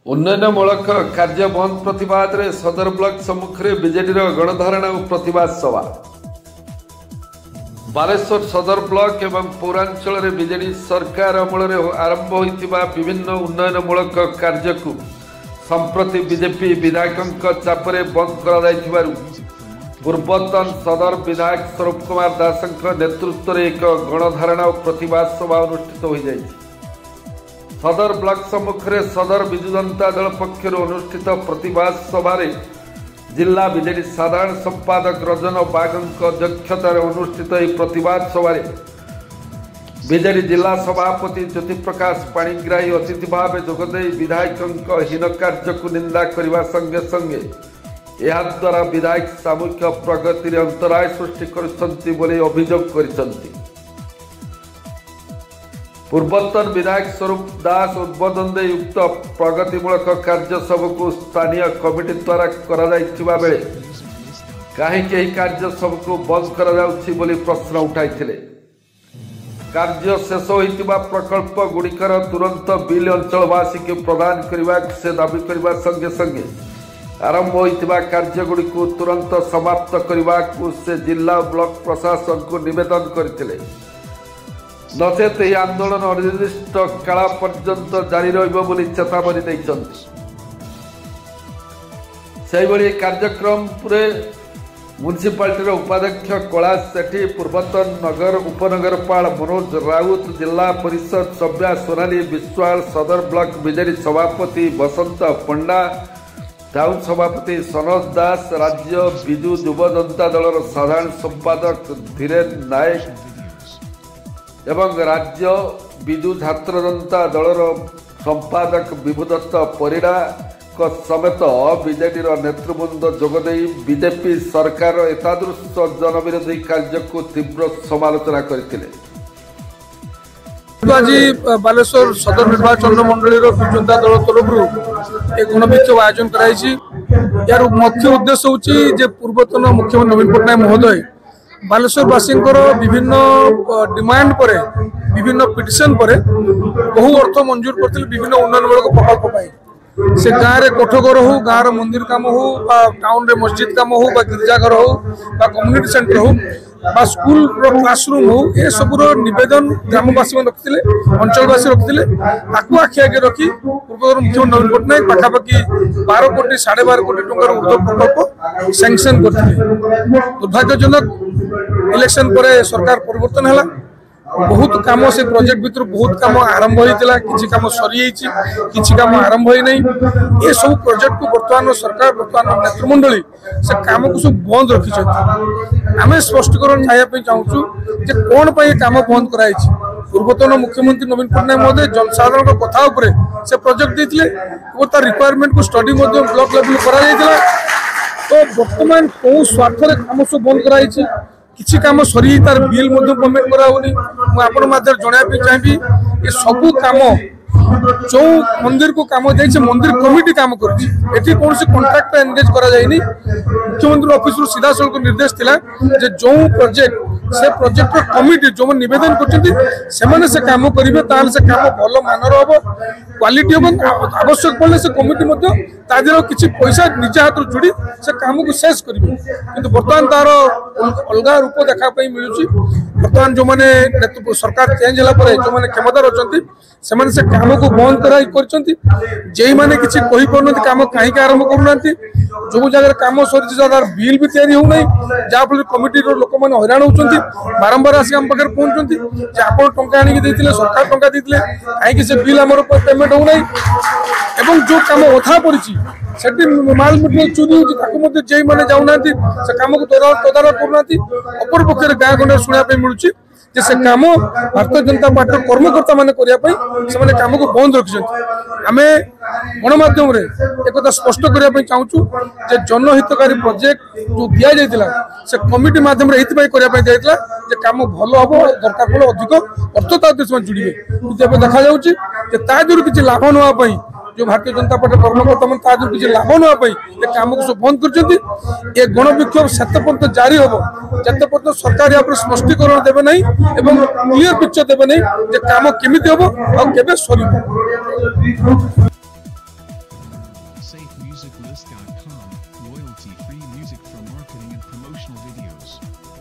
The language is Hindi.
उन्नयनमूलक कार्य बंद प्रतिवाद रे सदर ब्लॉक सम्मुखें बीजेडी गणधारणा और प्रतिवाद सभा। बालेश्वर सदर ब्लॉक एवं पौरांचल रे बीजेडी सरकार अमल आरंभ होइतिबा विभिन्न उन्नयनमूलक कार्य को संप्रति बीजेपी विधायकों चापरे बंद कर पूर्वतन सदर विधायक स्वरूप कुमार दास नेतृत्व में एक गणधारणा और प्रतिवाद सभा अनुष्ठित हो जाए। सदर ब्लॉक सम्मुखें सदर विजु जनता दल पक्षर अनुष्ठित प्रतिवाद सभा जिला बीजेडी साधारण संपादक रजन बाग अध्यक्षतार अनुष्ठित प्रतिवाद सभा बीजेडी जिला सभापति ज्योति प्रकाश पाणिग्राही अतिथि भाव जोगदे विधायकों हीन कार्य को निंदा करने संगे संगे यह द्वारा विधायक सामूहिक प्रगति अंतराय सृष्टि कर अभियोग कर पूर्वतन विधायक स्वरूप दास उद्बोधन दे युक्त प्रगतिमूलक कार्य सबको स्थानीय कमिटी द्वारा करा बेले कहीं कार्य सबको बंद कर प्रश्न उठाई कार्य शेष होइतिबा प्रकल्प गुड़िकर तुरंत बिल अंचलवासी के प्रदान करने से दाबी करने संगे संगे आरंभ होइतिबा कार्य गुड़ी को तुरंत समाप्त करने को से जिला ब्लॉक प्रशासन को निवेदन करथिले। नचेत यह आंदोलन अनिर्दिष्ट काल पर्यंत जारी रही चेतावनी देइछन्ति। कार्यक्रम म्युनिसिपालिटी उपाध्यक्ष कैलाश सेठी, पूर्वतन नगर उपनगरपाल मनोज राउत, जिला परिषद सभ्या सोनाली विश्वाल, सदर ब्लॉक बीजेडी सभापति बसंत पंडा, टाउन सभापति सनोज दास, राज्य विजु युव जनता दल साधारण संपादक धीरेन नायक एवं राज्य विजु छात्र जनता दल संपादक विभुदत्त परिड़ा समेत बीजेडी नेतृवृंद जोगदे बीजेपी सरकार एतादृश जनविरोधी कार्य को तीव्र समालोचना करथिले। आज बालेश्वर सदर निर्वाचन मंडली जनता दल तरफ एक गणविक्षोभ आयोजन कराई। यार मुख्य उद्देश्य हूँ पूर्वतन मुख्यमंत्री नवीन पट्टनायक महोदय बालेश्वरवासी विभिन्न डिमांड पर विभिन्न पिटिशन पर बहु अर्थ मंजूर करते विभिन्न उन्नयनमूलक प्रकल्प से गाँव में कोठघर हो, गाँव मंदिर काम हो, टाउन रे मस्जिद काम हो, गिरजाघर हो, कम्युनिटी सेंटर हो, स्कूल क्लासरूम हो, ये सबूर निवेदन ग्रामवासी रखते अंचलवासी रखते आखि आगे रखी पूर्व मुख्यमंत्री नवीन पट्टनायक पाखापाखि 12 कोटी 12.5 कोटी टंकार ऊर्ध्व प्रकल्प सैंक्शन करते। दुर्भाग्यजनक इलेक्शन पर सरकार परिवर्तन है, बहुत कम से प्रोजेक्ट भीतर बहुत कम आरंभ होता, किसी कम सरी किसी कम आरंभ हो नहीं। ये सब प्रोजेक्ट को बर्तमान सरकार बर्तमान नेतृमंडली से कम को सब बंद रखी। आम स्पष्टीकरण चाहिए चाहूँ कौन कम बंद कराई। पूर्वतन मुख्यमंत्री नवीन पट्टनायक महोदय जनसाधारण कथा से प्रोजेक्ट देते और तार रिक्वायरमेंट को स्टडी ब्लॉक लेवल कर तो बर्तमान कौ स्वार्थ कम सब बंद कराई किसी काम सरी तार बिल पेमेंट कराऊनी। मुझे जनवाई चाहिए ये सबू कम जो मंदिर को कम जाए मंदिर कमिटी काम कर कौन कॉन्ट्रैक्ट एंगेज करा जाए। मुख्यमंत्री ऑफिस सीधा सड़क निर्देश थिला जे जो प्रोजेक्ट से प्रोजेक्ट कमिटी जो निवेदन कर से काम करेंगे से काम भल मानर हम क्वालिटी हम आवश्यक पड़े से कमिटी किसी पैसा निज हाथ जोड़ी से काम को शेष करेंगे। कि बर्तमान तार अलग रूप देखापी मिलूँ। बर्तमान जो मैंने सरकार चेंज होगा जो मैंने क्षमता अच्छे से काम को बंद कर मैंने किसी कहीपर कम कहीं आरंभ करना जो जगह कम सर बिल भी तैयारी होना जहाँफल कमिटी लोक मैंने हैरान होती बारंबार आसिक आम पाखे पहुंचती आप टंका आनिक सरकार टंका देते कहीं से बिल आम पेमेंट होना जो कम अधा पड़ी से माल मटेरियल चोरी होती जे मैंने जाऊना से कम को तदारख करना अपर पक्ष गाँ गंडे शुणापी मिलूँ से कम भारतीय जनता पार्टी कर्मकर्ता मान करने कम को बंद रखी। आम गणमाध्यम एक स्पष्ट करने चाहूँ जनहितकारी प्रोजेक्ट जो दि जाता से कमिटी मध्यम करने कम भल हम दरकार पड़े अधिक अर्थ ता जुड़े किसी देखा जाऊँ किसी लाभ नापी जो भारतीय जनता पार्टी कर्मकर्ता मन ताजर किसी लाभ नापी ये कम को सब बंद कर गण विक्षोभ सेत पर्यंत जारी हम जिते पर्यटन सरकार यहाँ स्पष्टीकरण देवे नहीं एवं क्लीयर पिक्चर देवे नहीं जे काम केमिति हम और केबे सरिबो। musiclist.com, royalty-free music for marketing and promotional videos.